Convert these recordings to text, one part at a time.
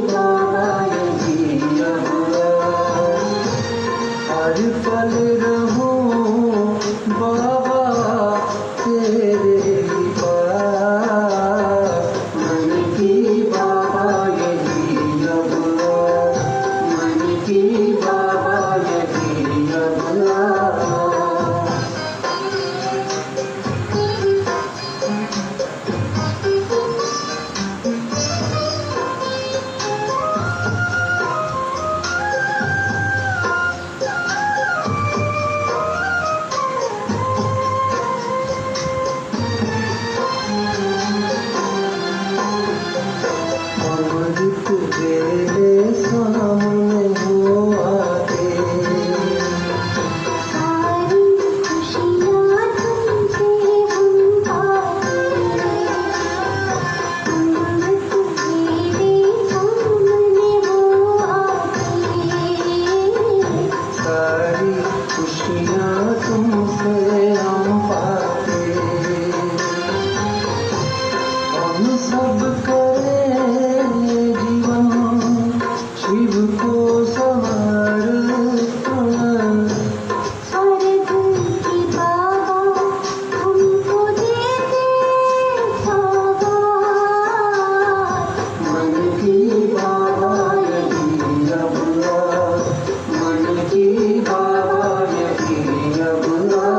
बाबा यही अबुआ, हर पल रहूं बाबा तेरे ही पास। मन की बाबा यही अबुआ, मन की बाबा यही अबुआ। अमृत तेरे सामने हो आके, सारी खुशियाँ तुमसे हम पाते। अमृत तेरे सामने हो आके, सारी खुशियाँ तुमसे हम पाते। हम सब करें जीवन शिव को समर्पण। स्वर्ग की बाबा हमको देते सौगात। मन की बाबा यही अबुआ, मन की बाबा यही अबुआ।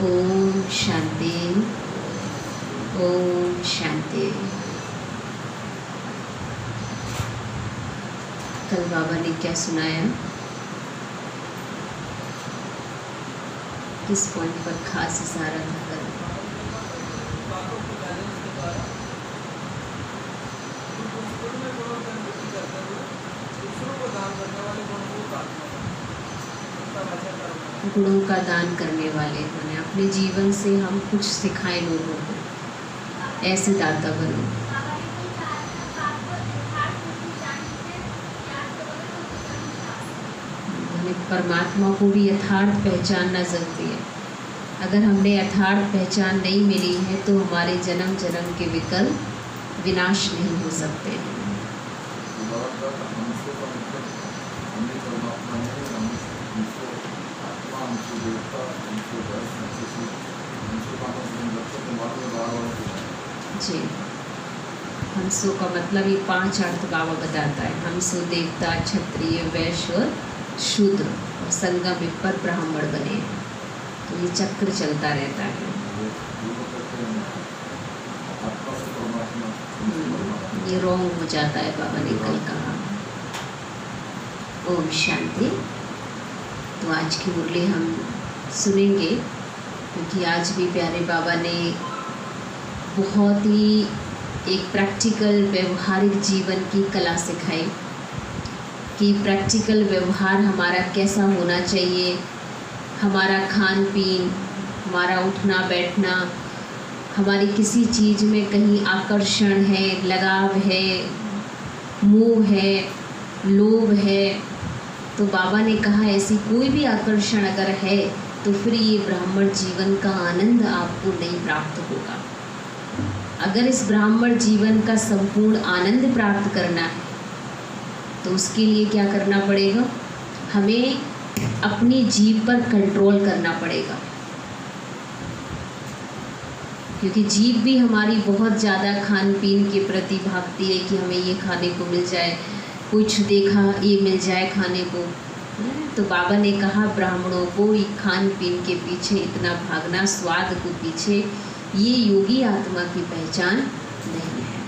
ओम शांति, ओम शांति। कल बाबा ने क्या सुनाया, किस पॉइंट पर खास इशारा था कल? गुणों का दान करने वाले बने, अपने जीवन से हम कुछ सिखाएं लोगों को, ऐसे दाता बनो। हमें परमात्मा को भी यथार्थ पहचानना जरूरी है। अगर हमने यथार्थ पहचान नहीं मिली है तो हमारे जन्म जन्म के विकल्प विनाश नहीं हो सकते हैं। जी, हंसों का मतलब ये 5 अर्थ बाबा बताता है। हंसो देवता, क्षत्रिय, वैश्य और शूद्र, और संगम पर ब्राह्मण बने हैं। तो ये चक्र चलता रहता है। ये रॉन्ग हो जाता है, बाबा ने कल कहा। ओम शांति। तो आज की मुरली हम सुनेंगे, क्योंकि आज भी प्यारे बाबा ने बहुत ही एक प्रैक्टिकल व्यवहारिक जीवन की कला सिखाई कि प्रैक्टिकल व्यवहार हमारा कैसा होना चाहिए। हमारा खान पीन, हमारा उठना बैठना, हमारी किसी चीज़ में कहीं आकर्षण है, लगाव है, मोह है, लोभ है, तो बाबा ने कहा ऐसी कोई भी आकर्षण अगर है तो फिर ये ब्राह्मण जीवन का आनंद आपको नहीं प्राप्त होगा। अगर इस ब्राह्मण जीवन का संपूर्ण आनंद प्राप्त करना है तो उसके लिए क्या करना पड़ेगा? हमें अपनी जीभ पर कंट्रोल करना पड़ेगा, क्योंकि जीभ भी हमारी बहुत ज़्यादा खान पीन के प्रति भागती है कि हमें ये खाने को मिल जाए, कुछ देखा ये मिल जाए खाने को। तो बाबा ने कहा ब्राह्मणों को ये खान पीन के पीछे इतना भागना, स्वाद को पीछे, ये योगी आत्मा की पहचान नहीं है।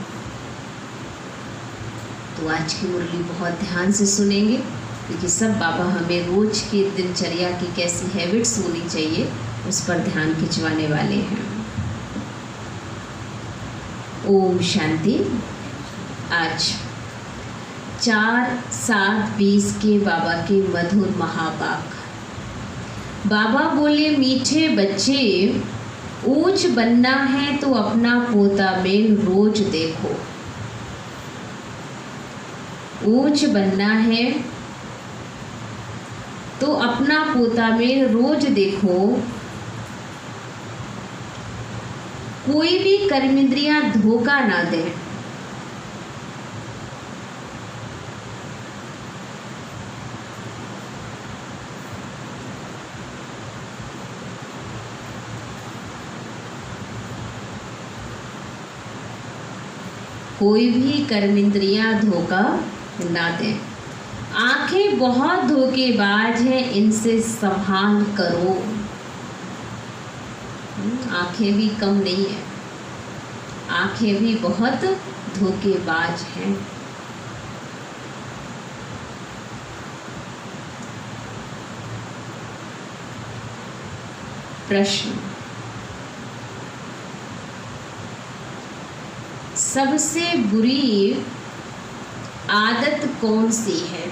तो आज की मुरली बहुत ध्यान से सुनेंगे, क्योंकि सब बाबा हमें रोज की दिनचर्या की कैसी हैबिट्स होनी चाहिए उस पर ध्यान खिंचवाने वाले हैं। ओम शांति। आज 4-7-20 के बाबा के मधुर महावाक्य। बाबा बोले, मीठे बच्चे ऊंच बनना है तो अपना पोता मेल रोज देखो। ऊंच बनना है तो अपना पोता मेल रोज देखो। कोई भी कर्मेंद्रियां धोखा ना दे। कोई भी कर्मेंद्रियां धोखा ना दे। आंखें बहुत धोखेबाज हैं, इनसे संभाल करो। आंखें भी कम नहीं है, आंखें भी बहुत धोखेबाज हैं। प्रश्न, सबसे बुरी आदत कौन सी है?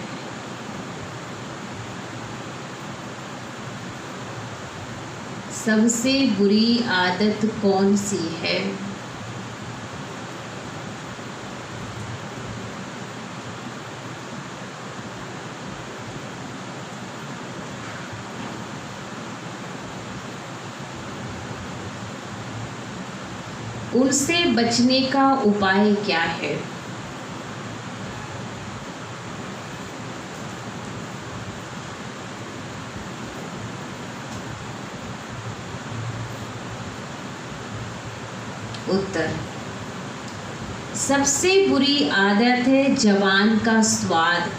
सबसे बुरी आदत कौन सी है? उनसे बचने का उपाय क्या है? उत्तर, सबसे बुरी आदत है जबान का स्वाद।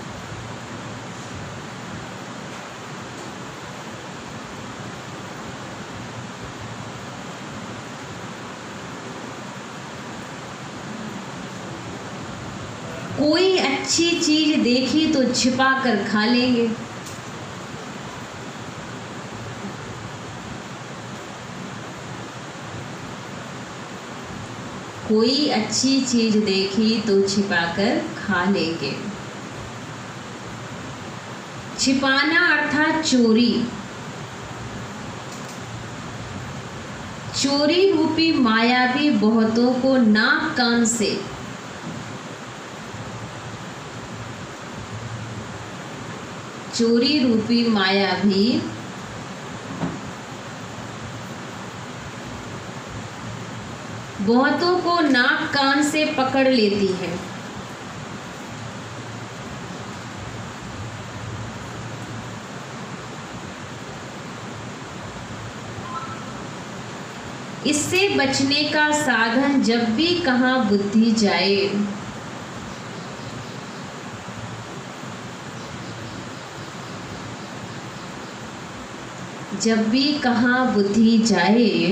कोई अच्छी चीज देखी तो छिपा कर खा लेंगे। कोई अच्छी चीज देखी तो छिपाकर खा लेंगे। छिपाना अर्थात चोरी। चोरी रूपी माया भी बहुतों को नाक कान से चोरी रूपी माया भी बहुतों को नाक कान से पकड़ लेती है। इससे बचने का साधन, जब भी कहाँ बुद्धि जाए, जब भी कहाँ बुद्धि जाए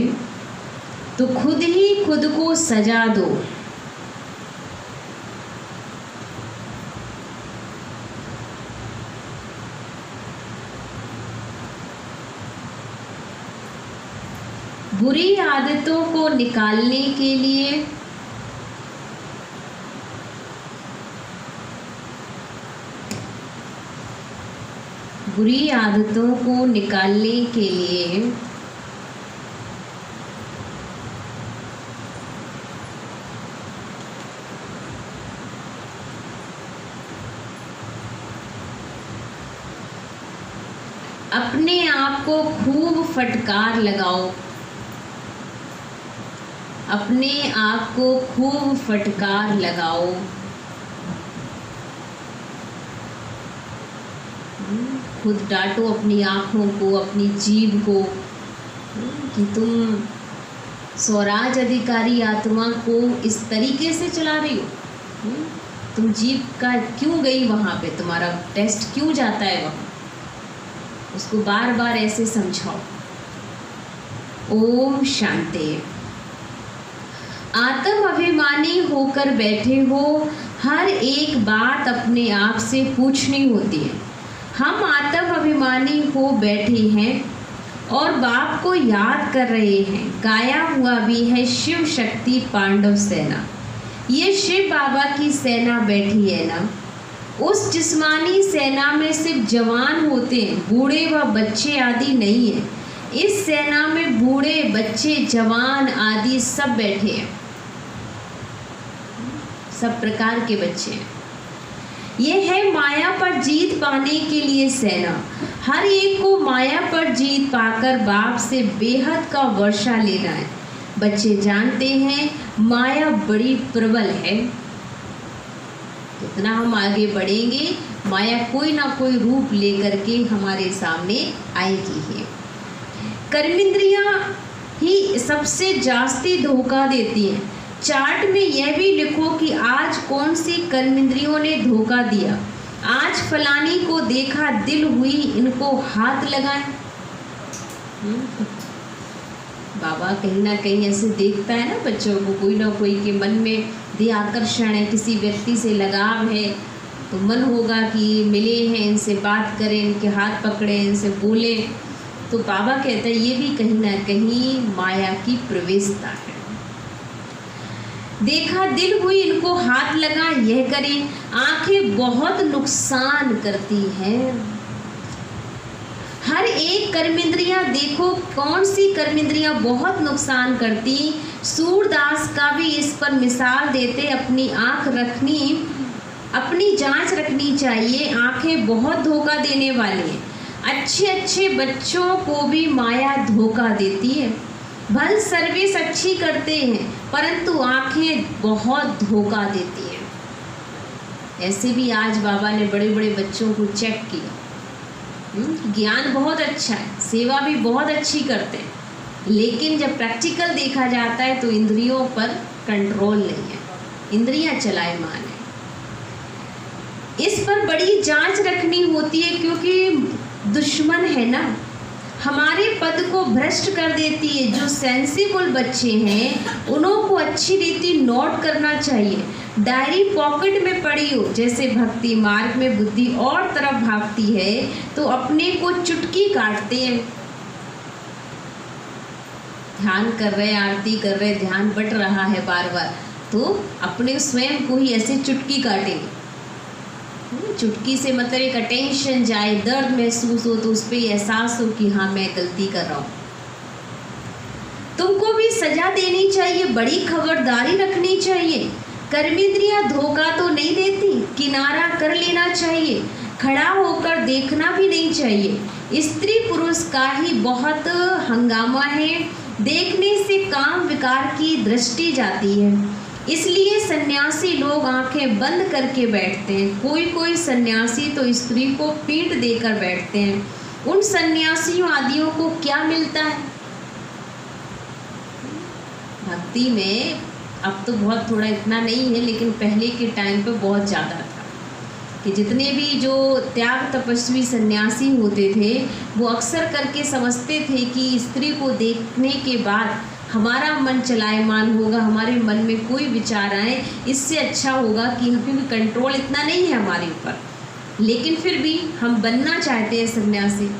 तो खुद ही खुद को सजा दो। बुरी आदतों को निकालने के लिए बुरी आदतों को निकालने के लिए अपने आप को खूब फटकार लगाओ। अपने आप को खूब फटकार लगाओ। खुद डांटो अपनी आँखों को, अपनी जीभ को, कि तुम स्वराज अधिकारी आत्मा को इस तरीके से चला रही हो। तुम जीभ का क्यों गई वहाँ पे, तुम्हारा टेस्ट क्यों जाता है वहाँ, उसको बार बार ऐसे समझाओ। ओम शांति। आत्म अभिमानी होकर बैठे हो, हर एक बात अपने आप से पूछनी होती है। हम आत्म अभिमानी हो बैठे हैं और बाप को याद कर रहे हैं। गाया हुआ भी है शिव शक्ति पांडव सेना। ये शिव बाबा की सेना बैठी है ना। उस जिस्मानी सेना में सिर्फ जवान होते हैं, बूढ़े व बच्चे आदि नहीं है। इस सेना में बूढ़े, बच्चे, जवान आदि सब बैठे हैं, सब प्रकार के बच्चे हैं। ये है माया पर जीत पाने के लिए सेना। हर एक को माया पर जीत पाकर बाप से बेहद का वर्षा लेना है। बच्चे जानते हैं माया बड़ी प्रबल है, जितना हम आगे बढ़ेंगे माया कोई ना कोई रूप लेकर के हमारे सामने आएगी ही। कर्मेंद्रियां ही सबसे जास्ती धोखा देती हैं। चार्ट में यह भी लिखो कि आज कौन सी कर्मेंद्रियों ने धोखा दिया। आज फलानी को देखा, दिल हुई, इनको हाथ लगाएं। बाबा कहीं ना कहीं ऐसे देखता है ना बच्चों को, कोई ना कोई के मन में दे आकर्षण है, किसी व्यक्ति से लगाव है, तो मन होगा कि मिले हैं, इनसे बात करें, इनके हाथ पकड़ें, इनसे बोलें। तो बाबा कहते हैं ये भी कहीं ना कहीं माया की प्रवेशता है। देखा, दिल हुई, इनको हाथ लगा, यह करें। आंखें बहुत नुकसान करती हैं। हर एक कर्मेंद्रियां देखो कौन सी कर्मेंद्रियां बहुत नुकसान करती। सूरदास का भी इस पर मिसाल देते, अपनी आंख रखनी, अपनी जांच रखनी चाहिए। आंखें बहुत धोखा देने वाली हैं। अच्छे अच्छे बच्चों को भी माया धोखा देती है। भल सर्विस अच्छी करते हैं परंतु आंखें बहुत धोखा देती हैं। ऐसे भी आज बाबा ने बड़े बड़े बच्चों को चेक किया। ज्ञान बहुत अच्छा है, सेवा भी बहुत अच्छी करते हैं, लेकिन जब प्रैक्टिकल देखा जाता है तो इंद्रियों पर कंट्रोल नहीं है, इंद्रियां चलायमान है। इस पर बड़ी जांच रखनी होती है क्योंकि दुश्मन है ना, हमारे पद को भ्रष्ट कर देती है। जो सेंसिबल बच्चे हैं उन्हों को अच्छी रीति नोट करना चाहिए। डायरी पॉकेट में पड़ी हो, जैसे भक्ति मार्ग में बुद्धि और तरफ भागती है तो अपने को चुटकी काटते हैं। ध्यान कर रहे, आरती कर रहे, ध्यान बट रहा है बार बार, तो अपने स्वयं को ही ऐसे चुटकी काटेंगे। चुटकी से मतलब एक अटेंशन जाए, दर्द महसूस हो तो उस पर एहसास हो कि हाँ मैं गलती कर रहा हूँ। तुमको भी सजा देनी चाहिए, बड़ी खबरदारी रखनी चाहिए। कर्मेंद्रियां धोखा तो नहीं देती, किनारा कर लेना चाहिए, खड़ा होकर देखना भी नहीं चाहिए। स्त्री पुरुष का ही बहुत हंगामा है, देखने से काम विकार की दृष्टि जाती है। इसलिए सन्यासी लोग आंखें बंद करके बैठते हैं। कोई कोई सन्यासी तो स्त्री को पीठ देकर बैठते हैं। उन सन्यासियों आदियों को क्या मिलता है? भक्ति में अब तो बहुत थोड़ा इतना नहीं है, लेकिन पहले के टाइम पे बहुत ज़्यादा था कि जितने भी जो त्याग तपस्वी सन्यासी होते थे वो अक्सर करके समझते थे कि स्त्री को देखने के बाद हमारा मन चलायमान होगा, हमारे मन में कोई विचार आए, इससे अच्छा होगा कि क्योंकि कंट्रोल इतना नहीं है हमारे ऊपर, लेकिन फिर भी हम बनना चाहते हैं सन्यासी,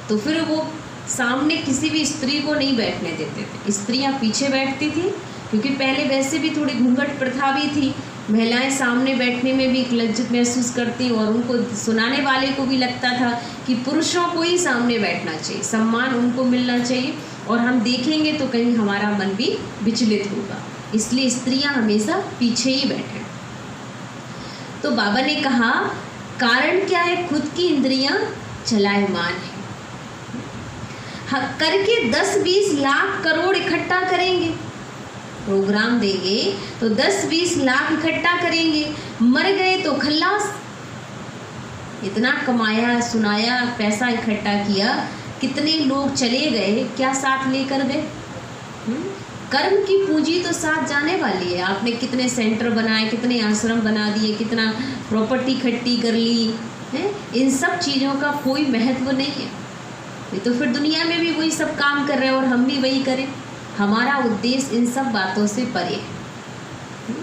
तो फिर वो सामने किसी भी स्त्री को नहीं बैठने देते थे। स्त्रियां पीछे बैठती थी क्योंकि पहले वैसे भी थोड़ी घूंघट प्रथा भी थी। महिलाएं सामने बैठने में भी एक लज्जत महसूस करती और उनको सुनाने वाले को भी लगता था कि पुरुषों को ही सामने बैठना चाहिए, सम्मान उनको मिलना चाहिए और हम देखेंगे तो कहीं हमारा मन भी विचलित होगा, इसलिए स्त्रियां हमेशा पीछे ही बैठे। तो बाबा ने कहा कारण क्या है? खुद की इंद्रियां चलायमान है। करके 10-20 लाख करोड़ इकट्ठा करेंगे, प्रोग्राम देंगे तो 10-20 लाख इकट्ठा करेंगे, मर गए तो खल्लास। इतना कमाया, सुनाया, पैसा इकट्ठा किया, कितने लोग चले गए, क्या साथ लेकर गए? कर्म की पूंजी तो साथ जाने वाली है। आपने कितने सेंटर बनाए, कितने आश्रम बना दिए, कितना प्रॉपर्टी इकट्ठी कर ली है, इन सब चीज़ों का कोई महत्व नहीं है। ये तो फिर दुनिया में भी वही सब काम कर रहे हैं और हम भी वही करें। हमारा उद्देश्य इन सब बातों से परे है।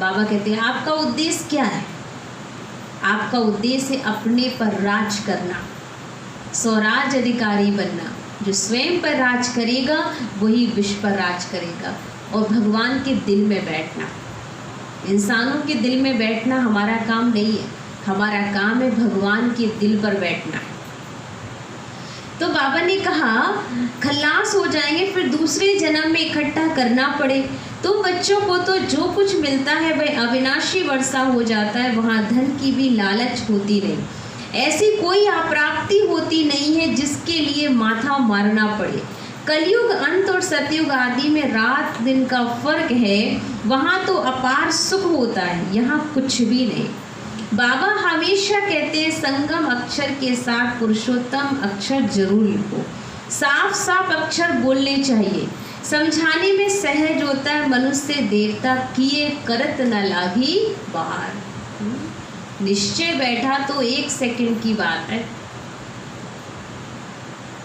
बाबा कहते हैं आपका उद्देश्य क्या है? आपका उद्देश्य है अपने पर राज करना, स्वराज अधिकारी बनना। जो स्वयं पर राज करेगा वही विश्व पर राज करेगा। और भगवान के दिल में बैठना, इंसानों के दिल में बैठना हमारा काम नहीं है, हमारा काम है भगवान के दिल पर बैठना। तो बाबा ने कहा खल्लास हो जाएंगे, फिर दूसरे जन्म में इकट्ठा करना पड़े। तो बच्चों को तो जो कुछ मिलता है वह अविनाशी वर्षा हो जाता है, वहाँ धन की भी लालच होती नहीं। ऐसी कोई अप्राप्ति होती नहीं है जिसके लिए माथा मारना पड़े। कलयुग अंत और सतयुग आदि में रात दिन का फर्क है, वहाँ तो अपार सुख होता है, यहाँ कुछ भी नहीं। बाबा हमेशा कहते हैं संगम अक्षर के साथ पुरुषोत्तम अक्षर जरूर लिखो। साफ साफ अक्षर बोलने चाहिए, समझाने में सहज होता है। मनुष्य देवता किए करत न लागी बार। निश्चय बैठा तो 1 सेकंड की बात है,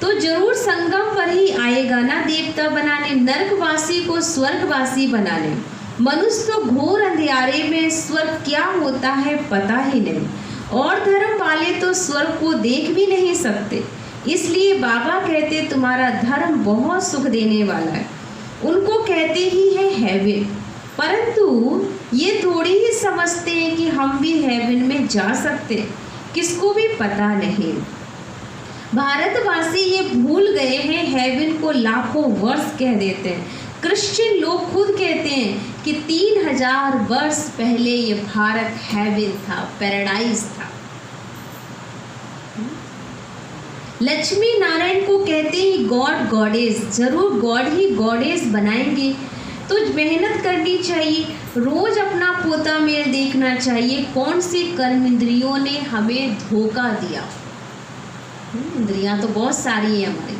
तो जरूर संगम पर ही आएगा ना देवता बनाने, नरकवासी को स्वर्गवासी बनाने। मनुष्य तो घोर अंधियारे में स्वर्ग क्या होता है पता ही नहीं, और धर्म वाले तो स्वर्ग को देख भी नहीं सकते। इसलिए बाबा कहते तुम्हारा धर्म बहुत सुख देने वाला है। उनको कहते ही है हेवन, परंतु ये थोड़ी ही समझते हैं कि हम भी हेवन में जा सकते, किसको भी पता नहीं। भारतवासी ये भूल गए हैं, हेवन को लाखों वर्ष कह देते हैं। क्रिश्चियन लोग खुद कहते हैं कि 3000 वर्ष पहले ये भारत हेवन था, पैराडाइज था। लक्ष्मी नारायण को कहते ही गॉड गॉडेस, जरूर गॉड ही गॉडेस बनाएंगे। तो मेहनत करनी चाहिए, रोज अपना पोता मेल देखना चाहिए, कौन सी कर्म इंद्रियों ने हमें धोखा दिया। इंद्रियां तो बहुत सारी है हमारी,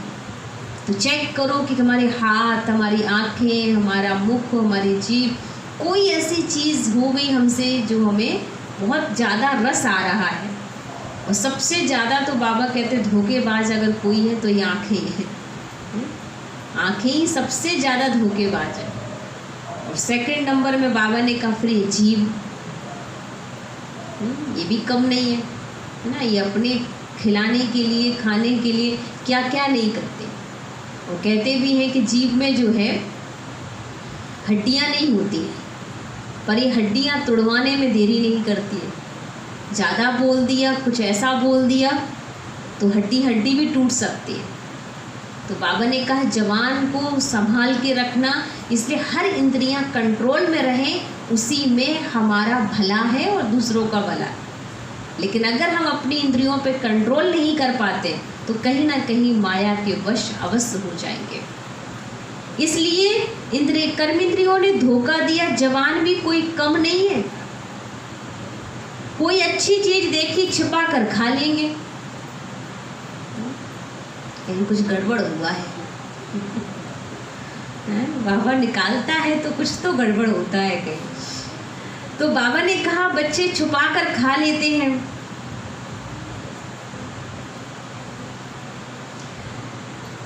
तो चेक करो कि हमारे हाथ, हमारी आँखें, हमारा मुख, हमारी जीभ, कोई ऐसी चीज़ हो गई हमसे जो हमें बहुत ज़्यादा रस आ रहा है। और सबसे ज़्यादा तो बाबा कहते धोखेबाज अगर कोई है तो ये आँखें हैं। आँखें ही सबसे ज़्यादा धोखेबाज है। और सेकंड नंबर में बाबा ने कहा फिर जीभ, ये भी कम नहीं है ना। ये अपने खिलाने के लिए, खाने के लिए क्या क्या नहीं करते। और कहते भी हैं कि जीभ में जो है हड्डियां नहीं होती हैं, पर ये हड्डियां तुड़वाने में देरी नहीं करती है। ज़्यादा बोल दिया, कुछ ऐसा बोल दिया तो हड्डी भी टूट सकती है। तो बाबा ने कहा जवान को संभाल के रखना, इसलिए हर इंद्रियां कंट्रोल में रहें, उसी में हमारा भला है और दूसरों का भला है। लेकिन अगर हम अपनी इंद्रियों पे कंट्रोल नहीं कर पाते तो कहीं ना कहीं माया के वश अवश्य हो जाएंगे। इसलिए कर्म इंद्रियों ने धोखा दिया। जवान भी कोई कम नहीं है, कोई अच्छी चीज देखी छिपा कर खा लेंगे, लेकिन कुछ गड़बड़ हुआ है। बाबा निकालता है तो कुछ तो गड़बड़ होता है कहीं। तो बाबा ने कहा बच्चे छुपा कर खा लेते हैं।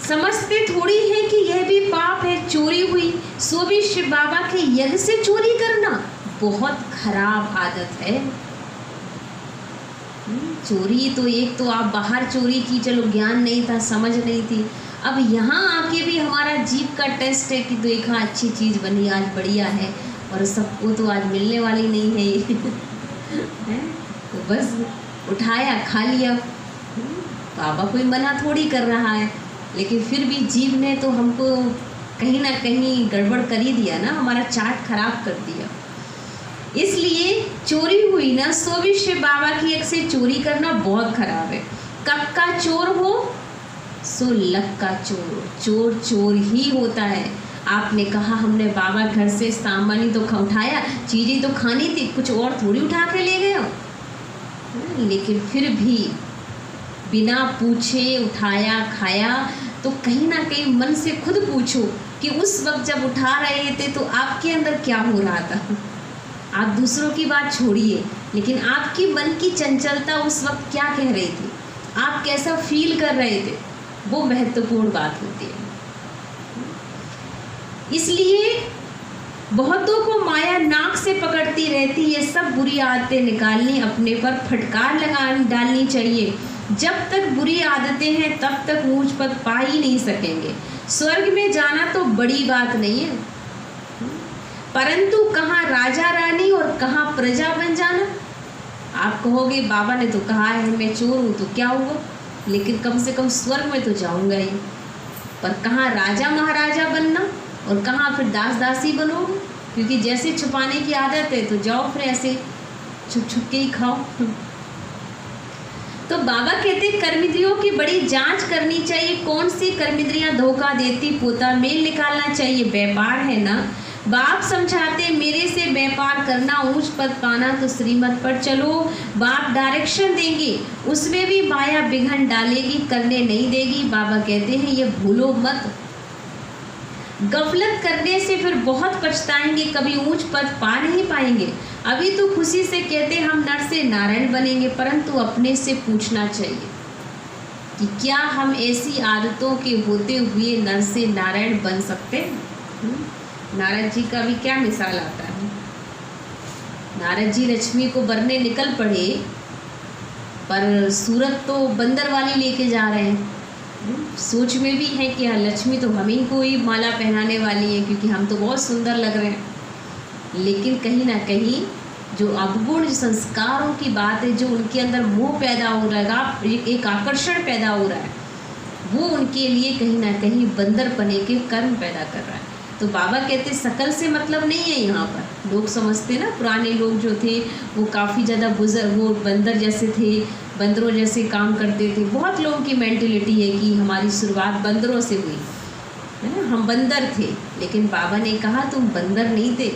समझते थोड़ी है कि यह भी पाप है, चोरी हुई सो भी शिव बाबा के यज्ञ से चोरी करना बहुत खराब आदत है। चोरी तो एक तो आप बाहर चोरी की, चलो ज्ञान नहीं था, समझ नहीं थी। अब यहाँ आके भी हमारा जीभ का टेस्ट है कि देखा अच्छी चीज़ बनी, आज बढ़िया है, और सबको तो आज मिलने वाली नहीं है ये है? तो बस उठाया खा लिया। बाबा कोई मना थोड़ी कर रहा है, लेकिन फिर भी जीभ ने तो हमको कहीं ना कहीं गड़बड़ कर ही दिया ना, हमारा चाट खराब कर दिया। इसलिए चोरी हुई ना, सो भी शिव बाबा की एक से चोरी करना बहुत खराब है। कब का चोर हो सो लक का चोर हो, चोर चोर ही होता है। आपने कहा हमने बाबा घर से सामान ही तो उठाया, चीज़ें तो खानी थी, कुछ और थोड़ी उठा के ले गए हो। लेकिन फिर भी बिना पूछे उठाया खाया, तो कहीं ना कहीं मन से खुद पूछो कि उस वक्त जब उठा रहे थे तो आपके अंदर क्या हो रहा था। आप दूसरों की बात छोड़िए, लेकिन आपकी मन की चंचलता उस वक्त क्या कह रही थी, आप कैसा फील कर रहे थे, वो महत्वपूर्ण बात होती है। इसलिए बहुतों को माया नाक से पकड़ती रहती है। सब बुरी आदतें निकालनी, अपने पर फटकार डालनी चाहिए। जब तक बुरी आदतें हैं तब तक ऊंच पद पा ही नहीं सकेंगे। स्वर्ग में जाना तो बड़ी बात नहीं है, परंतु कहाँ राजा रानी और कहाँ प्रजा बन जाना। आप कहोगे बाबा ने तो कहा है मैं चोर हूँ तो क्या हुआ, लेकिन कम से कम स्वर्ग में तो जाऊंगा ही। पर कहाँ राजा महाराजा बनना और कहाँ फिर दास दासी बनोगे, क्योंकि जैसे छुपाने की आदत है तो जाओ फिर ऐसे छुप छुप के ही खाओ। तो बाबा कहते कर्मेंद्रियों की बड़ी जांच करनी चाहिए, कौन सी कर्मेंद्रियां धोखा देती, पोता मेल निकालना चाहिए। व्यापार है ना, बाप समझाते मेरे से व्यापार करना, ऊंच पद पाना तो श्रीमत पर चलो। बाप डायरेक्शन देंगे, उसमें भी माया विघन डालेगी, करने नहीं देगी। बाबा कहते हैं ये भूलो मत, गफलत करने से फिर बहुत पछताएंगे, कभी ऊंच पद पा नहीं पाएंगे। अभी तो खुशी से कहते हम नर से नारायण बनेंगे, परंतु अपने से पूछना चाहिए कि क्या हम ऐसी आदतों के होते हुए नर से नारायण बन सकते हैं। नारद जी का भी क्या मिसाल आता है। नारद जी लक्ष्मी को बरने निकल पड़े, पर सूरत तो बंदर वाली लेके जा रहे हैं। सोच में भी है कि लक्ष्मी तो हम ही को ही माला पहनाने वाली है, क्योंकि हम तो बहुत सुंदर लग रहे हैं। लेकिन कहीं ना कहीं जो अवगुण संस्कारों की बात है, जो उनके अंदर मोह पैदा हो रहा है, एक आकर्षण पैदा हो रहा है, वो उनके लिए कहीं ना कहीं बंदरपने के कर्म पैदा कर रहा है। तो बाबा कहते शकल से मतलब नहीं है। यहाँ पर लोग समझते ना, पुराने लोग जो थे वो काफ़ी ज़्यादा बुजुर्ग, वो बंदर जैसे थे, बंदरों जैसे काम करते थे। बहुत लोगों की मेंटेलिटी है कि हमारी शुरुआत बंदरों से हुई है ना, हम बंदर थे। लेकिन बाबा ने कहा तुम बंदर नहीं थे,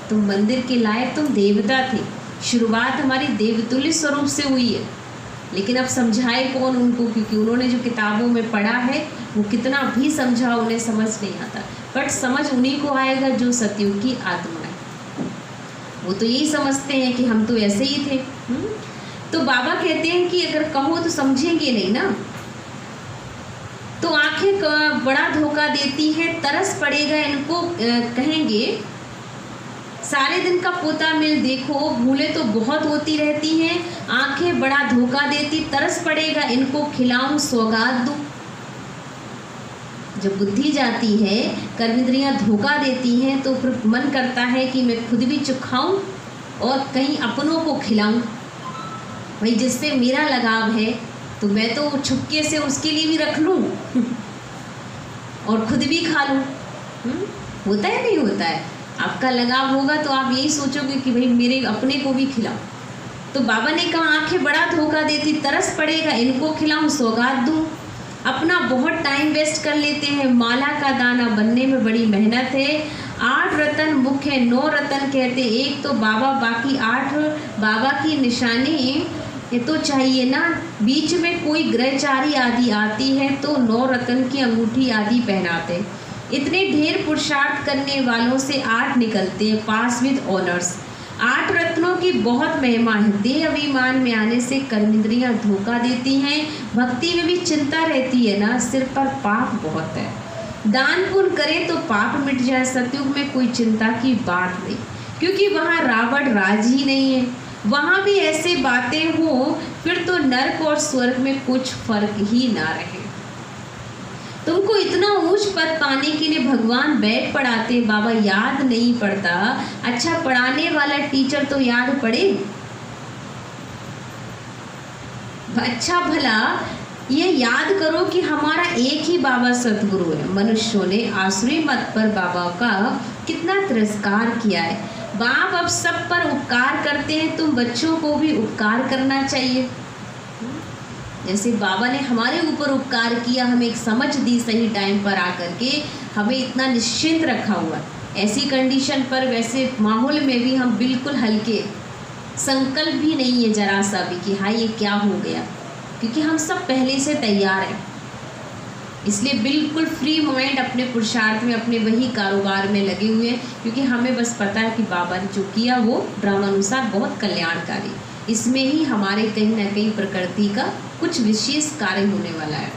तुम मंदिर के लायक, तुम देवता थे। शुरुआत हमारी देवतुल्य स्वरूप से हुई है। लेकिन अब समझाए कौन उनको, क्योंकि उन्होंने जो किताबों में पढ़ा है वो कितना भी समझा उन्हें समझ नहीं आता। बट समझ उन्हीं को आएगा जो सतयुग की आत्मा है। वो तो यही समझते हैं कि हम तो ऐसे ही थे। तो बाबा कहते हैं कि अगर कहो तो समझेंगे नहीं ना। तो आंखें बड़ा धोखा देती हैं, तरस पड़ेगा इनको, कहेंगे सारे दिन का पोता मिल देखो, भूले तो बहुत होती रहती हैं। आंखें बड़ा धोखा देती, तरस पड़ेगा इनको, खिलाऊं सौगात दूं। जब बुद्धि जाती है, कर्मेंद्रियां धोखा देती हैं, तो फिर मन करता है कि मैं खुद भी चुखाऊं और कहीं अपनों को खिलाऊं। भाई जिससे मेरा लगाव है तो मैं तो छुपके से उसके लिए भी रख लूं और खुद भी खा लूं। होता है नहीं होता है? आपका लगाव होगा तो आप यही सोचोगे कि भाई मेरे अपने को भी खिलाओ। तो बाबा ने कहा आंखें बड़ा धोखा देती, तरस पड़ेगा इनको खिलाऊं सौगात दूं। अपना बहुत टाइम वेस्ट कर लेते हैं, माला का दाना बनने में बड़ी मेहनत है। 8 रतन मुख्य है, 9 रतन कहते, एक तो बाबा, बाकी 8 बाबा की निशानी ये तो चाहिए ना। बीच में कोई ग्रहचारी आदि आती है तो 9 रतन की अंगूठी आदि पहनाते। इतने ढेर पुरुषार्थ करने वालों से 8 निकलते हैं, पास विद ऑनर्स। 8 रत्नों की बहुत महिमा है। देह अभिमान में आने से कर्मेंद्रियां धोखा देती हैं। भक्ति में भी चिंता रहती है ना, सिर पर पाप बहुत है। दान पुण्य करें तो पाप मिट जाए, सतयुग में कोई चिंता की बात नहीं, क्योंकि वहाँ रावण राज ही नहीं है। वहाँ भी ऐसे बातें हो फिर तो नरक और स्वर्ग में कुछ फर्क ही ना रहे। तुमको इतना ऊंच पद पाने के लिए भगवान बैठ पढ़ाते, बाबा याद नहीं पड़ता। अच्छा पढ़ाने वाला टीचर तो याद पड़े। अच्छा भला ये याद करो कि हमारा एक ही बाबा सतगुरु है। मनुष्यों ने आसुरी मत पर बाबा का कितना तिरस्कार किया है। बाप अब सब पर उपकार करते हैं, तुम बच्चों को भी उपकार करना चाहिए। जैसे बाबा ने हमारे ऊपर उपकार किया, हमें एक समझ दी सही टाइम पर आकर के, हमें इतना निश्चिंत रखा हुआ। ऐसी कंडीशन पर, वैसे माहौल में भी हम बिल्कुल हल्के, संकल्प भी नहीं है जरा सा भी कि हाँ ये क्या हो गया, क्योंकि हम सब पहले से तैयार हैं। इसलिए बिल्कुल फ्री माइंड अपने पुरुषार्थ में, अपने वही कारोबार में लगे हुए हैं, क्योंकि हमें बस पता है कि बाबा ने जो किया वो ब्रह्मानुसार बहुत कल्याणकारी। इसमें ही हमारे कहीं ना कहीं प्रकृति का कुछ विशेष कार्य होने वाला है।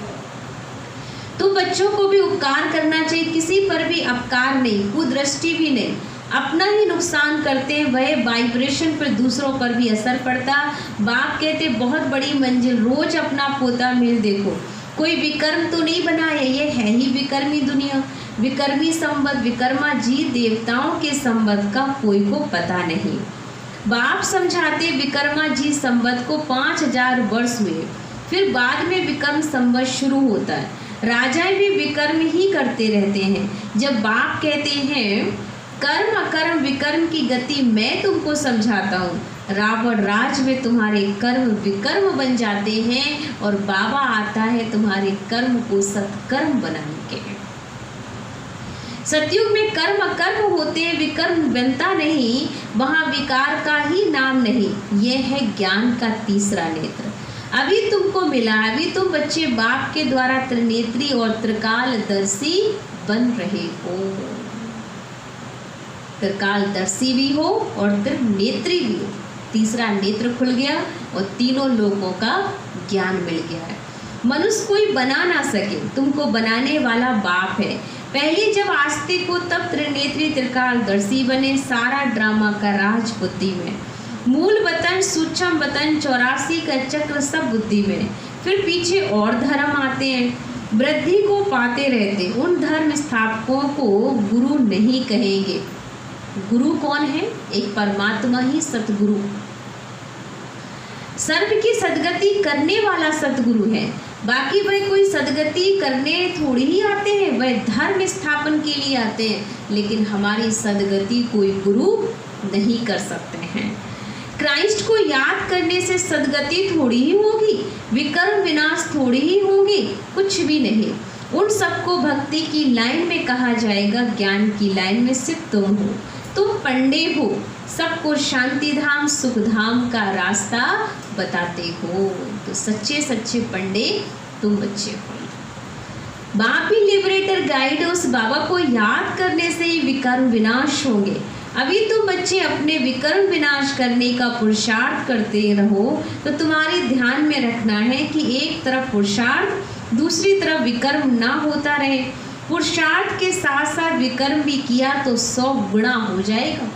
तो बच्चों को भी उपकार करना चाहिए, किसी पर भी अपकार नहीं, कुदृष्टि भी नहीं। अपना ही नुकसान करते हैं, वह वाइब्रेशन पर दूसरों पर भी असर पड़ता। बाप कहते बहुत बड़ी मंजिल, रोज अपना पोता मिल देखो। कोई विकर्म तो नहीं बनाया, ये है ही विकर्मी दुनिया। विकर्मी संवत, विकर्मा जी देवताओं के संवत का कोई को पता नहीं। बाप समझाते विकर्मा जी संवत को 5000 वर्ष हुए, फिर बाद में विकर्म संवत शुरू होता है। राजाएं भी विकर्म ही करते रहते हैं। जब बाप कहते हैं कर्म अकर्म विकर्म की गति मैं तुमको समझाता हूँ, रावण राज में तुम्हारे कर्म विकर्म बन जाते हैं और बाबा आता है तुम्हारे कर्म को सत्कर्म बनाने के। सतयुग में कर्म अकर्म होते हैं, विकर्म बनता नहीं, वहां विकार का ही नाम नहीं। यह है ज्ञान का तीसरा नेत्र। अभी तुमको मिला, अभी तुम बच्चे बाप के द्वारा त्रिनेत्री और त्रिकालदर्शी बन रहे हो। त्रिकालदर्शी भी हो और त्रिनेत्री भी हो। तीसरा नेत्र खुल गया और तीनों लोगों का ज्ञान मिल गया है। मनुष्य कोई बना ना सके, तुमको बनाने वाला बाप है। पहले जब आस्तिक हो तब त्रिनेत्री त्रिकालदर्शी बने। सारा ड्रामा का राज बुद्धि में, मूल वतन सूक्ष्म वतन 84 का चक्र सब बुद्धि में। फिर पीछे और धर्म आते हैं, वृद्धि को पाते रहते। उन धर्म स्थापकों को गुरु नहीं कहेंगे। गुरु कौन है? एक परमात्मा ही सतगुरु, सर्व की सदगति करने वाला सतगुरु है। बाकी वह कोई सदगति करने थोड़ी ही आते हैं, वह धर्म स्थापन के लिए आते हैं। लेकिन हमारी सदगति कोई गुरु नहीं कर सकते हैं। क्राइस्ट को याद करने से सदगति थोड़ी ही होगी, विकर्म विनाश थोड़ी ही होंगे, कुछ भी नहीं। उन सबको भक्ति की लाइन में कहा जाएगा, ज्ञान की लाइन में सिर्फ तुम हो। तुम पंडे हो, सबको शांति धाम सुख धाम का रास्ता बताते हो। तो सच्चे सच्चे पंडे तुम बच्चे हो। बाप ही लिबरेटर गाइड, उस बाबा को याद करने से ही विकर्म विनाश होंगे। अभी तुम बच्चे अपने विकर्म विनाश करने का पुरुषार्थ करते रहो। तो तुम्हारे ध्यान में रखना है कि एक तरफ पुरुषार्थ, दूसरी तरफ विकर्म ना होता रहे। पुरुषार्थ के साथ साथ विकर्म भी किया तो 100 गुना हो जाएगा।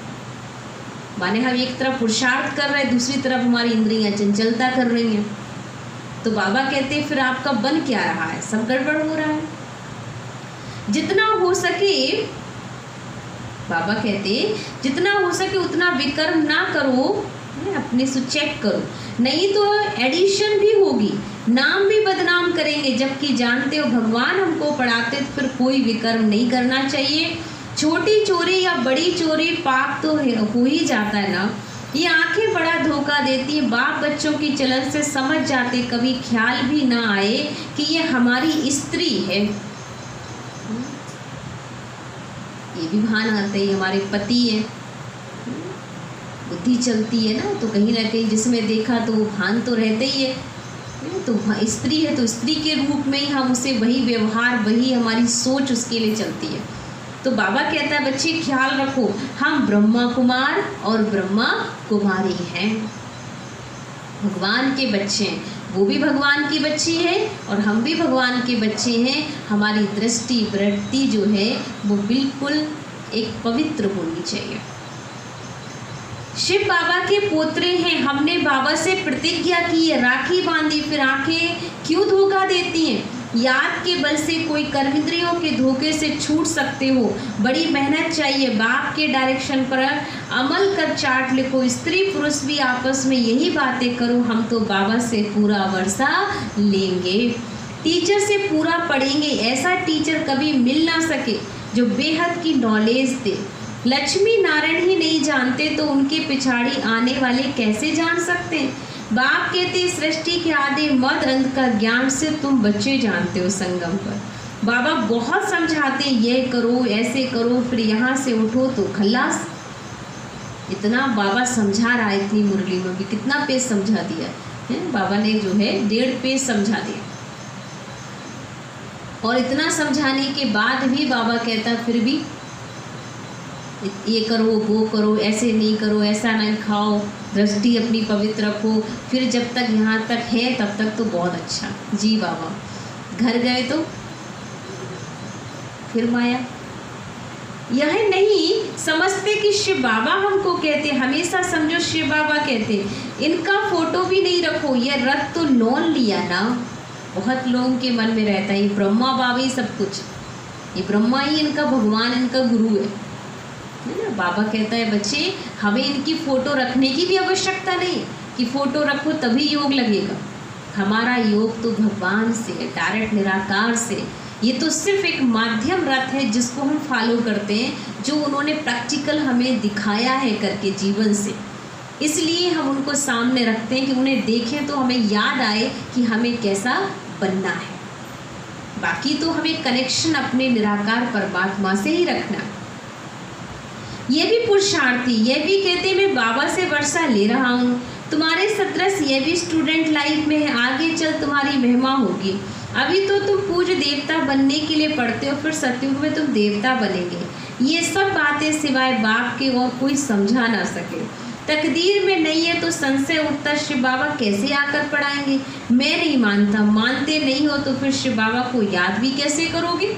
माने हम एक तरफ पुरुषार्थ कर रहे हैं, दूसरी तरफ हमारी इंद्रियां चंचलता कर रही हैं। तो बाबा कहते हैं फिर आपका बन क्या रहा है? सब गड़बड़ हो रहा है। जितना हो सके, बाबा कहते जितना हो सके उतना विकर्म ना करो, अपने से चेक करो, नहीं तो एडिशन भी होगी, नाम भी बदनाम करेंगे। जबकि जानते हो भगवान हमको पढ़ाते तो फिर कोई विकर्म नहीं करना चाहिए। छोटी चोरी या बड़ी चोरी पाप तो हो ही जाता है ना। ये आंखें बड़ा धोखा देती है। बाप बच्चों की चलन से समझ जाते, कभी ख्याल भी ना आए कि ये हमारी स्त्री है। ये भी भान आते ही हमारे पति है। बुद्धि चलती है ना, तो कहीं ना कहीं जिसमें देखा तो वो भान तो रहते ही है। तो स्त्री है तो स्त्री के रूप में ही हम उसे वही व्यवहार, वही हमारी सोच उसके लिए चलती है। तो बाबा कहता है बच्चे ख्याल रखो, हम ब्रह्मा कुमार और ब्रह्मा कुमारी हैं। भगवान के बच्चे हैं, वो भी भगवान की बच्ची है और हम भी भगवान के बच्चे हैं। हमारी दृष्टि वृत्ति जो है वो बिल्कुल एक पवित्र होनी चाहिए। शिव बाबा के पोतरे हैं, हमने बाबा से प्रतिज्ञा की है, राखी बांधी, फिर आंखें क्यों धोखा देती हैं? याद के बल से कोई कर्मेंद्रियों के धोखे से छूट सकते हो। बड़ी मेहनत चाहिए, बाप के डायरेक्शन पर अमल कर चार्ट लिखो। स्त्री पुरुष भी आपस में यही बातें करो, हम तो बाबा से पूरा वर्षा लेंगे। टीचर से पूरा पढ़ेंगे, ऐसा टीचर कभी मिल ना सके जो बेहद की नॉलेज दे। लक्ष्मी नारायण ही नहीं जानते तो उनके पिछाड़ी आने वाले कैसे जान सकते हैं? बाप कहते सृष्टि के आदि मद अंत का ज्ञान से तुम बच्चे जानते हो। संगम पर बाबा बहुत समझाते, ये करो ऐसे करो, फिर यहाँ से उठो तो खल्लास। इतना बाबा समझा रहा है, इतनी मुरली में भी कितना पेज समझा दिया है बाबा ने, जो है 1.5 पेज समझा दिया। और इतना समझाने के बाद भी बाबा कहता फिर भी ये करो वो करो, ऐसे नहीं करो, ऐसा नहीं खाओ, दृष्टि अपनी पवित्र रखो। फिर जब तक यहाँ तक है तब तक तो बहुत अच्छा जी बाबा, घर गए तो फिर माया। यह नहीं समझते कि शिव बाबा हमको कहते, हमेशा समझो शिव बाबा कहते इनका फोटो भी नहीं रखो, ये रथ तो लोन लिया ना। बहुत लोगों के मन में रहता है ये ब्रह्मा बाबा ही सब कुछ, ये ब्रह्मा ही इनका भगवान, इनका गुरु है ना। बाबा कहता है बच्चे हमें इनकी फ़ोटो रखने की भी आवश्यकता नहीं कि फ़ोटो रखो तभी योग लगेगा। हमारा योग तो भगवान से है, डायरेक्ट निराकार से। ये तो सिर्फ एक माध्यम रथ है जिसको हम फॉलो करते हैं, जो उन्होंने प्रैक्टिकल हमें दिखाया है करके जीवन से। इसलिए हम उनको सामने रखते हैं कि उन्हें देखें तो हमें याद आए कि हमें कैसा बनना है। बाकी तो हमें कनेक्शन अपने निराकार परमात्मा से ही रखना है। ये भी पुरुषार्थी, ये भी कहते मैं बाबा से वर्षा ले रहा हूँ, तुम्हारे सदृश ये भी स्टूडेंट लाइफ में है, आगे चल तुम्हारी महिमा होगी। अभी तो तुम पूज्य देवता बनने के लिए पढ़ते हो, फिर सतयुग में तुम देवता बनेंगे। ये सब बातें सिवाय बाप के और कोई समझा ना सके। तकदीर में नहीं है तो संशय उठता, शिव बाबा कैसे आकर पढ़ाएंगे? मैं नहीं मानता। मानते नहीं हो तो फिर शिव बाबा को याद भी कैसे करोगे?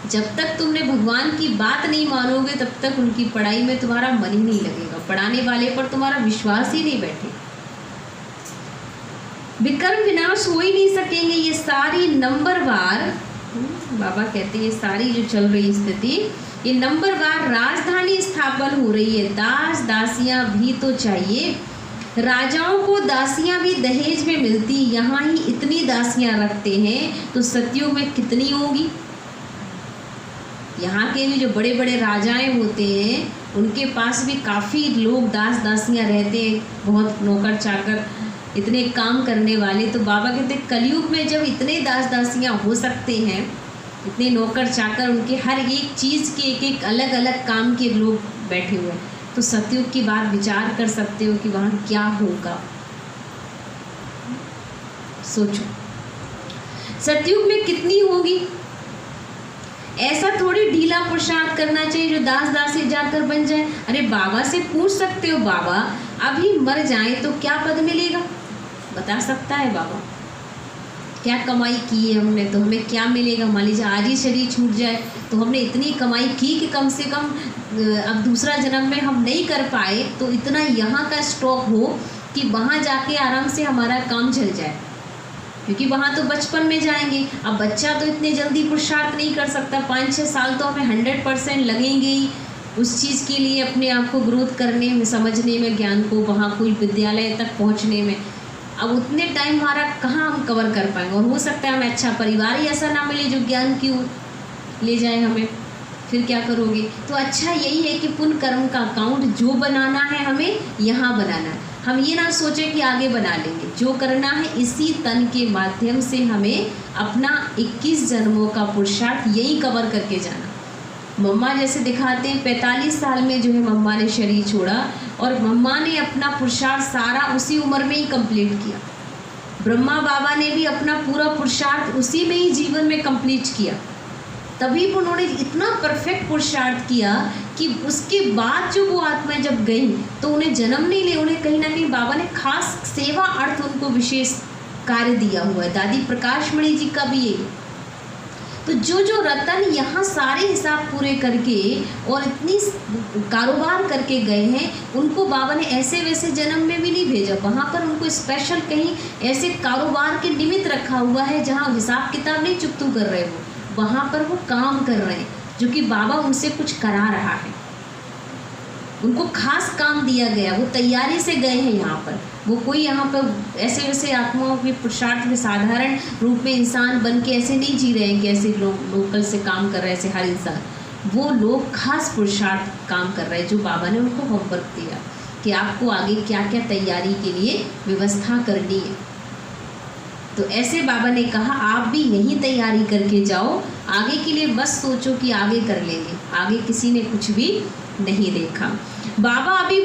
जब तक तुमने भगवान की बात नहीं मानोगे तब तक उनकी पढ़ाई में तुम्हारा मन ही नहीं लगेगा, पढ़ाने वाले पर तुम्हारा विश्वास ही नहीं बैठेगा। विकर्म विनाश हो ही नहीं सकेंगे। ये सारी नंबरवार, बाबा कहते हैं ये सारी जो चल रही स्थिति, ये नंबरवार राजधानी स्थापन हो रही है। दास दासियां भी तो चाहिए। राजाओं को दासियां भी दहेज में मिलती, यहाँ ही इतनी दासियां रखते हैं तो सतयुग में कितनी होगी? यहाँ के भी जो बड़े बड़े राजाएं होते हैं उनके पास भी काफ़ी लोग दास दासियां रहते हैं, बहुत नौकर चाकर, इतने काम करने वाले। तो बाबा कहते हैं कलयुग में जब इतने दास दासियां हो सकते हैं, इतने नौकर चाकर, उनके हर एक चीज़ के एक एक अलग अलग काम के लोग बैठे हुए हैं, तो सतयुग की बात विचार कर सकते हो कि वहाँ क्या होगा। सोचो सतयुग में कितनी होगी। ऐसा थोड़ी ढीला पुरुषार्थ करना चाहिए जो दास दासी जाकर बन जाए। अरे बाबा से पूछ सकते हो, बाबा अभी मर जाए तो क्या पद मिलेगा? बता सकता है बाबा, क्या कमाई की है हमने तो हमें क्या मिलेगा? मान लीजिए आज ही शरीर छूट जाए तो हमने इतनी कमाई की कि कम से कम अब दूसरा जन्म में हम नहीं कर पाए तो इतना यहाँ का स्टॉक हो कि वहाँ जाके आराम से हमारा काम चल जाए, क्योंकि वहाँ तो बचपन में जाएंगे। अब बच्चा तो इतने जल्दी पुरुषार्थ नहीं कर सकता, 5-6 साल तो हमें 100% लगेंगे ही उस चीज़ के लिए, अपने आप को ग्रोथ करने में, समझने में, ज्ञान को वहाँ कोई विद्यालय तक पहुँचने में। अब उतने टाइम हमारा कहाँ हम कवर कर पाएंगे? और हो सकता है हमें अच्छा परिवार ही ऐसा ना मिले जो ज्ञान की ओर ले जाए हमें, फिर क्या करोगे? तो अच्छा यही है कि पुण्य कर्म का अकाउंट जो बनाना है हमें यहाँ बनाना है। हम ये ना सोचें कि आगे बना लेंगे, जो करना है इसी तन के माध्यम से हमें अपना 21 जन्मों का पुरुषार्थ यही कवर करके जाना। मम्मा जैसे दिखाते हैं 45 साल में जो है मम्मा ने शरीर छोड़ा और मम्मा ने अपना पुरुषार्थ सारा उसी उम्र में ही कंप्लीट किया। ब्रह्मा बाबा ने भी अपना पूरा पुरुषार्थ उसी में ही जीवन में कंप्लीट किया, तभी उन्होंने इतना परफेक्ट पुरुषार्थ किया कि उसके बाद जो वो आत्माएं जब गई तो उन्हें जन्म नहीं ले, उन्हें कहीं ना कहीं बाबा ने खास सेवा अर्थ उनको विशेष कार्य दिया हुआ है। दादी प्रकाश मणि जी का भी यही। तो जो जो रतन यहाँ सारे हिसाब पूरे करके और इतनी कारोबार करके गए हैं, उनको बाबा ने ऐसे वैसे जन्म में भी नहीं भेजा। वहाँ पर उनको स्पेशल कहीं ऐसे कारोबार के निमित्त रखा हुआ है जहाँ हिसाब किताब नहीं चुकतू कर रहे हो, वहाँ पर वो काम कर रहे हैं, जो कि बाबा उनसे कुछ करा रहा है। उनको खास काम दिया गया, वो तैयारी से गए हैं यहाँ पर। वो कोई यहाँ पर ऐसे वैसे आत्माओं के पुरुषार्थ में साधारण रूप में इंसान बन के ऐसे नहीं जी रहे हैं कि ऐसे लोकल से काम कर रहे हैं ऐसे हर इंसान। वो लोग खास पुरुषार्थ काम कर रहे हैं जो बाबा ने उनको होमवर्क दिया कि आपको आगे क्या क्या तैयारी के लिए व्यवस्था करनी है। तो ऐसे बाबा ने कहा आप भी यहीं तैयारी करके जाओ, आगे के लिए बस सोचो कि आगे कर लेंगे। आगे किसी ने कुछ भी नहीं देखा। बाबा अभी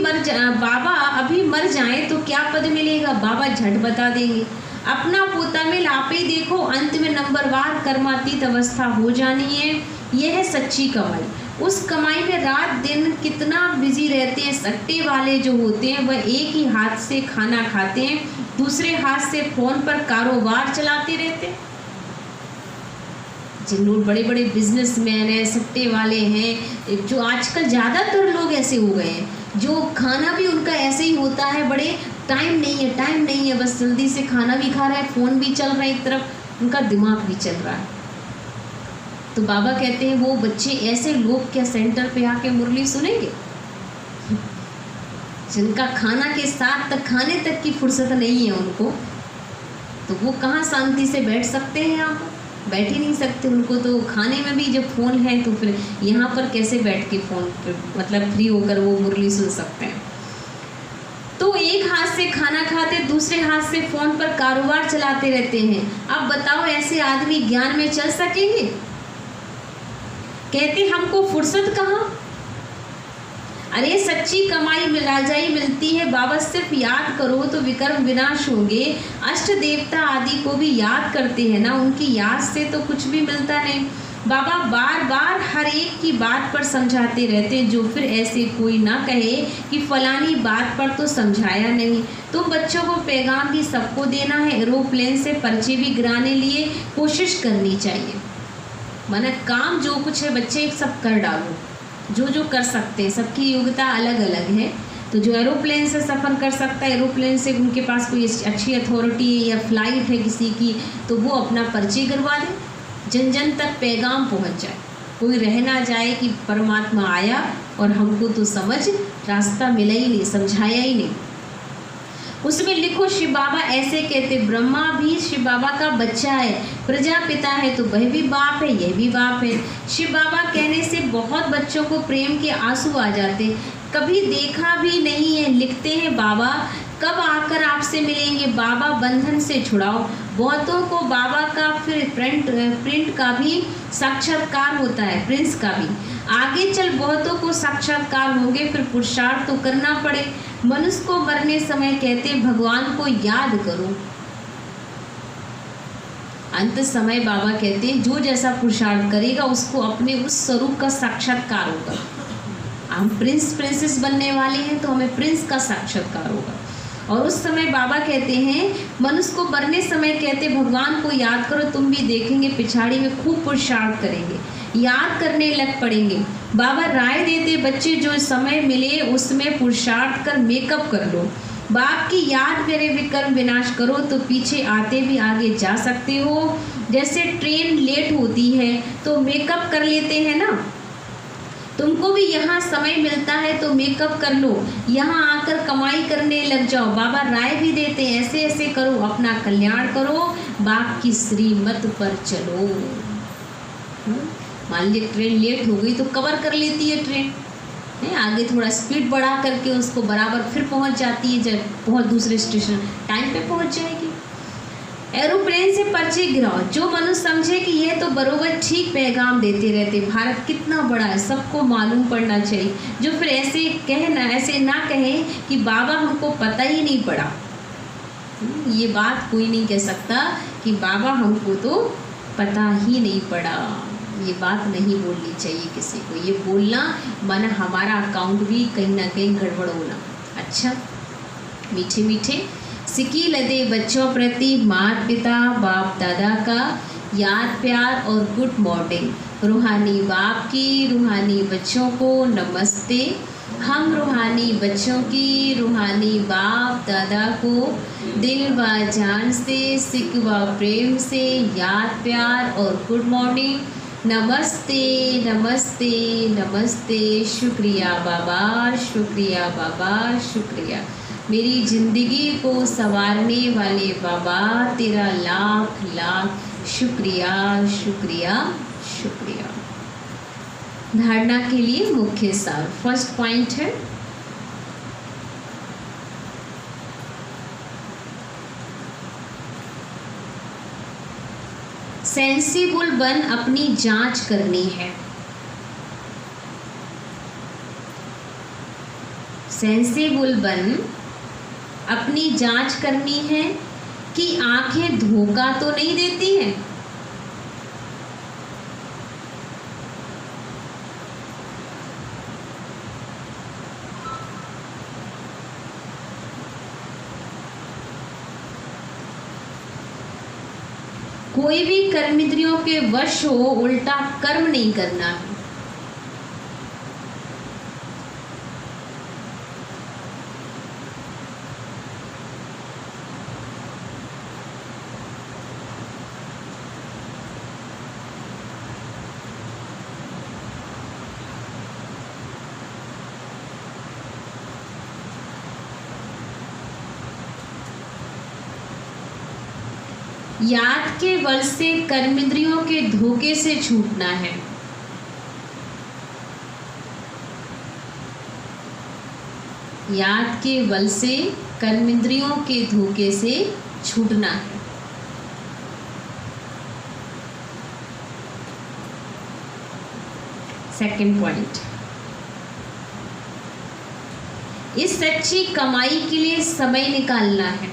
मर जाए तो क्या पद मिलेगा? बाबा झट बता देंगे। अपना पोता में लापे देखो, अंत में नंबरवार कर्मातीत अवस्था हो जानी है। यह है सच्ची कमाई। उस कमाई में रात दिन कितना बिजी रहते हैं। सट्टे वाले जो होते हैं वह एक ही हाथ से खाना खाते हैं, दूसरे हाथ से फोन पर कारोबार चलाते रहते हैं। जिन लोग बड़े बड़े बिजनेसमैन हैं, सट्टे वाले हैं, जो आजकल ज़्यादातर लोग ऐसे हो गए हैं, जो खाना भी उनका ऐसे ही होता है, बड़े टाइम नहीं है, बस जल्दी से खाना भी खा रहा है, फ़ोन भी चल रहा है, एक तरफ उनका दिमाग भी चल रहा है। तो बाबा कहते हैं वो बच्चे ऐसे लोग क्या सेंटर पे आके मुरली सुनेंगे? जिनका खाना के साथ तक खाने तक की फुर्सत नहीं है उनको, तो वो कहाँ शांति से बैठ सकते हैं? यहाँ पर बैठ ही नहीं सकते। उनको तो खाने में भी जब फ़ोन है तो फिर यहाँ पर कैसे बैठ के फ़ोन पे मतलब फ्री होकर वो मुरली सुन सकते हैं? तो एक हाथ से खाना खाते, दूसरे हाथ से फ़ोन पर कारोबार चलाते रहते हैं। अब बताओ ऐसे आदमी ज्ञान में चल सकेंगे? कहते हमको फुर्सत कहाँ? अरे सच्ची कमाई राजाई मिलती है बाबा, सिर्फ याद करो तो विकर्म विनाश होंगे। अष्ट देवता आदि को भी याद करते हैं ना, उनकी याद से तो कुछ भी मिलता नहीं। बाबा बार बार हर एक की बात पर समझाते रहते हैं, जो फिर ऐसे कोई ना कहे कि फलानी बात पर तो समझाया नहीं। तुम बच्चों को पैगाम भी सबको देना है, एरोप्लेन से पर्चे भी गिराने लिए कोशिश करनी चाहिए। माना काम जो कुछ है बच्चे सब कर डालो, जो जो कर सकते हैं। सबकी योग्यता अलग अलग है, तो जो एरोप्लेन से सफ़र कर सकता है, एरोप्लेन से उनके पास कोई अच्छी अथॉरिटी है या फ्लाइट है किसी की, तो वो अपना पर्ची करवा दे, जन जन तक पैगाम पहुंच जाए। कोई रह ना जाए कि परमात्मा आया और हमको तो समझ रास्ता मिला ही नहीं, समझाया ही नहीं। उसमें लिखो शिव बाबा ऐसे कहते, ब्रह्मा भी शिव बाबा का बच्चा है, प्रजापिता है तो वह भी बाप है, यह भी बाप है। शिव बाबा कहने से बहुत बच्चों को प्रेम के आंसू आ जाते। कभी देखा भी नहीं है, लिखते हैं बाबा कब आकर आपसे मिलेंगे, बाबा बंधन से छुड़ाओ। बहुतों को बाबा का फिर प्रिंट का भी साक्षात्कार होता है, प्रिंस का भी। आगे चल बहुतों को साक्षात्कार होंगे, फिर पुरुषार्थ तो करना पड़े। मनुष्य को मरने समय कहते भगवान को याद करो। अंत समय बाबा कहते हैं जो जैसा पुरुषार्थ करेगा उसको अपने उस स्वरूप का साक्षात्कार होगा। हम प्रिंस प्रिंसेस बनने वाले हैं तो हमें प्रिंस का साक्षात्कार होगा। और उस समय बाबा कहते हैं मनुष्य को मरने समय कहते भगवान को याद करो, तुम भी देखेंगे पिछाड़ी में खूब पुरुषार्थ करेंगे, याद करने लग पड़ेंगे। बाबा राय देते बच्चे जो समय मिले उसमें पुरुषार्थ कर मेकअप कर लो। बाप की याद मेरे विकर्म विनाश करो तो पीछे आते भी आगे जा सकते हो। जैसे ट्रेन लेट होती है तो मेकअप कर लेते हैं ना, तुमको भी यहाँ समय मिलता है तो मेकअप कर लो, यहाँ आकर कमाई करने लग जाओ। बाबा राय भी देते हैं ऐसे ऐसे करो, अपना कल्याण करो, बाप की श्रीमत पर चलो। मान लीजिए ट्रेन लेट हो गई तो कवर कर लेती है ट्रेन, आगे थोड़ा स्पीड बढ़ा करके उसको बराबर फिर पहुंच जाती है, जब पहुंच दूसरे स्टेशन टाइम पे पहुंच जाएगी। एरोप्लेन से पर्चे गिराओ, जो मनुष्य समझे कि यह तो बरोबर ठीक पैगाम देते रहते, भारत कितना बड़ा है सबको मालूम पड़ना चाहिए। जो फिर ऐसे ना कहें कि बाबा हमको पता ही नहीं पड़ा, ये बात कोई नहीं कह सकता कि बाबा हमको तो पता ही नहीं पड़ा। ये बात नहीं बोलनी चाहिए किसी को, ये बोलना माना हमारा अकाउंट भी कहीं ना कहीं गड़बड़ होना। अच्छा, मीठे मीठे सिकी लदे बच्चों प्रति माता पिता बाप दादा का याद प्यार और गुड मॉर्निंग। रूहानी बाप की रूहानी बच्चों को नमस्ते। हम रूहानी बच्चों की रूहानी बाप दादा को दिल व जान से सिक व प्रेम से याद प्यार और गुड मॉर्निंग। नमस्ते नमस्ते नमस्ते। शुक्रिया बाबा, शुक्रिया बाबा, शुक्रिया। मेरी ज़िंदगी को संवारने वाले बाबा, तेरा लाख लाख शुक्रिया शुक्रिया शुक्रिया। धारणा के लिए मुख्य सार। फर्स्ट पॉइंट है सेंसिबल बन अपनी जांच करनी है। सेंसिबल बन अपनी जांच करनी है कि आंखें धोखा तो नहीं देती हैं। कोई भी कर्मेंद्रियों के वश हो, उल्टा कर्म नहीं करना है। याद के बल से कर्मेंद्रियों के धोखे से छूटना है। याद के बल से कर्मेंद्रियों के धोखे से छूटना है। सेकंड पॉइंट, इस सच्ची कमाई के लिए समय निकालना है।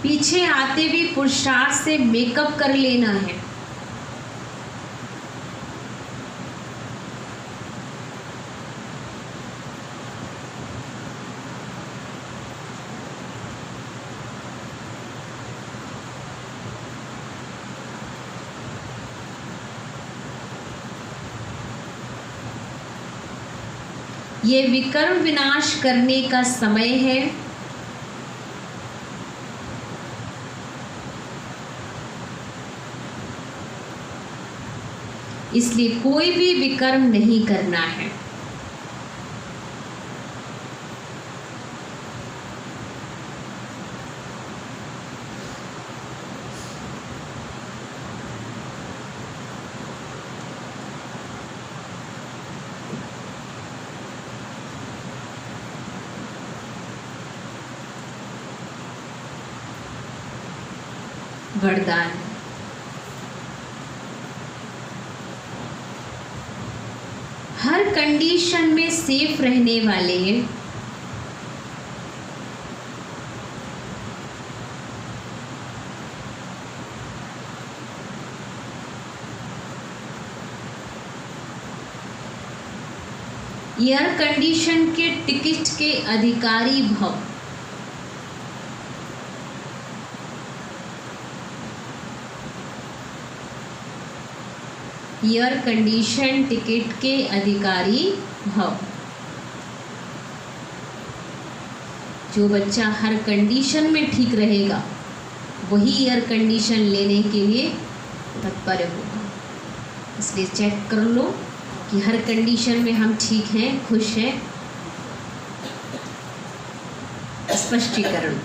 पीछे आते भी पुरुषार्थ से मेकअप कर लेना है। ये विकर्म विनाश करने का समय है। इसलिए कोई भी विकर्म नहीं करना है। वरदान, हर कंडीशन में सेफ रहने वाले, एयर कंडीशन के टिकट के अधिकारी भव। एयर कंडीशन टिकट के अधिकारी भव। जो बच्चा हर कंडीशन में ठीक रहेगा वही एयर कंडीशन लेने के लिए तत्पर होगा। इसलिए चेक कर लो कि हर कंडीशन में हम ठीक हैं, खुश हैं। स्पष्टीकरण,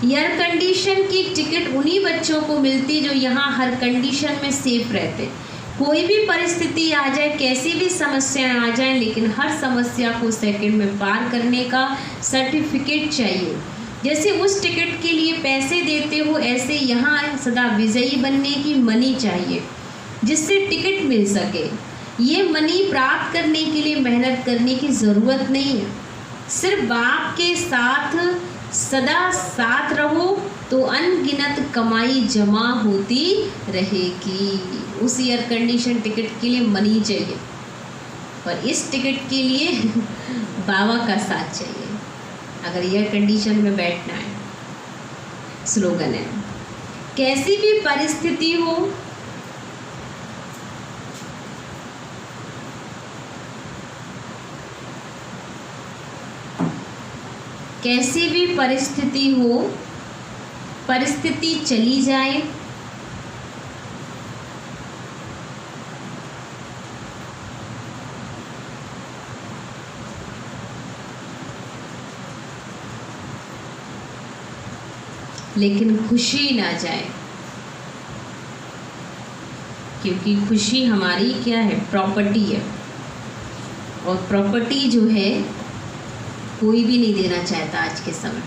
एयर कंडीशन की टिकट उन्हीं बच्चों को मिलती जो यहाँ हर कंडीशन में सेफ रहते। कोई भी परिस्थिति आ जाए, कैसी भी समस्याएं आ जाए, लेकिन हर समस्या को सेकंड में पार करने का सर्टिफिकेट चाहिए। जैसे उस टिकट के लिए पैसे देते हो, ऐसे यहाँ सदा विजयी बनने की मनी चाहिए जिससे टिकट मिल सके। ये मनी प्राप्त करने के लिए मेहनत करने की ज़रूरत नहीं है। सिर्फ बाप के साथ सदा साथ रहो तो अनगिनत कमाई जमा होती रहेगी। उस एयर कंडीशन टिकट के लिए मनी चाहिए, पर इस टिकट के लिए बाबा का साथ चाहिए अगर एयर कंडीशन में बैठना है। स्लोगन है, कैसी भी परिस्थिति हो, कैसी भी परिस्थिति हो, परिस्थिति चली जाए, लेकिन खुशी ना जाए, क्योंकि खुशी हमारी क्या है, प्रॉपर्टी है। और प्रॉपर्टी जो है कोई भी नहीं देना चाहता आज के समय।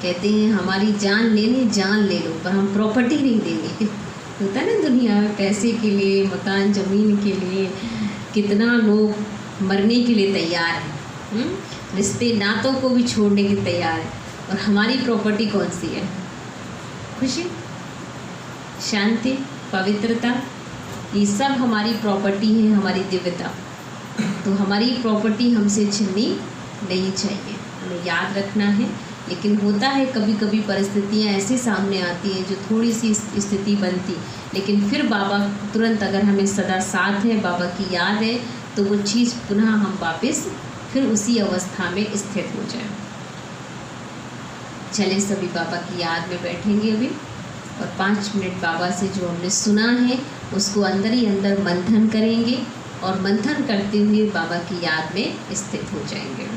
कहते हैं हमारी जान लेनी, जान ले लो, पर हम प्रॉपर्टी नहीं देंगे। होता है ना दुनिया में, पैसे के लिए, मकान ज़मीन के लिए कितना लोग मरने के लिए तैयार हैं, रिश्ते नातों को भी छोड़ने के तैयार है। और हमारी प्रॉपर्टी कौन सी है? खुशी, शांति, पवित्रता, ये सब हमारी प्रॉपर्टी है, हमारी दिव्यता। तो हमारी प्रॉपर्टी हमसे छीननी नहीं चाहिए, हमें याद रखना है। लेकिन होता है कभी कभी परिस्थितियाँ ऐसी सामने आती हैं जो थोड़ी सी स्थिति बनती, लेकिन फिर बाबा तुरंत, अगर हमें सदा साथ है, बाबा की याद है, तो वो चीज़ पुनः हम वापस फिर उसी अवस्था में स्थित हो जाए। चलें, सभी बाबा की याद में बैठेंगे अभी। और 5 मिनट बाबा से जो हमने सुना है उसको अंदर ही अंदर मंथन करेंगे और मंथन करते हुए बाबा की याद में स्थित हो जाएंगे।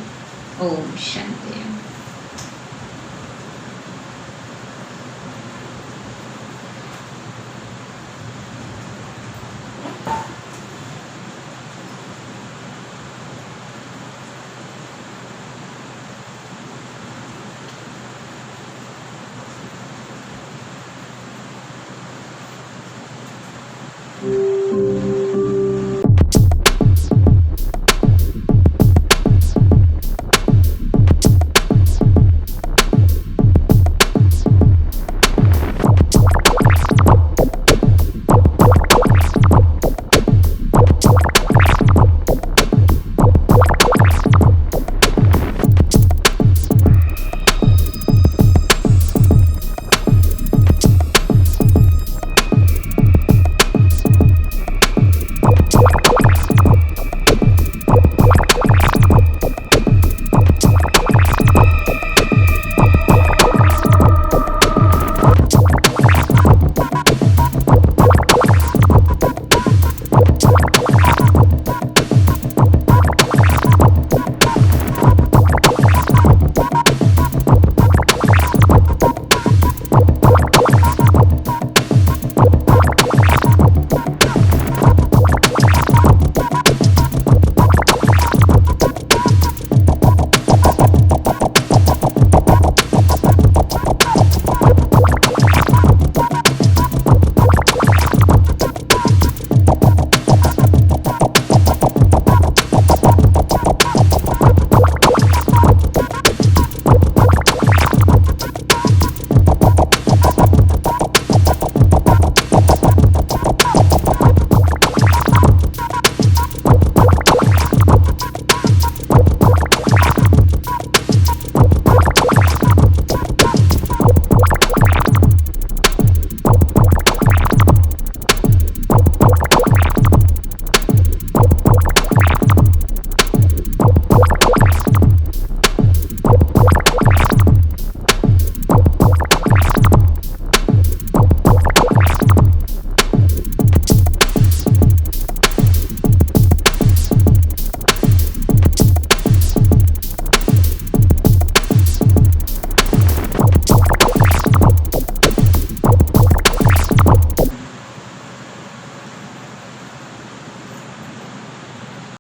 ओम शांति।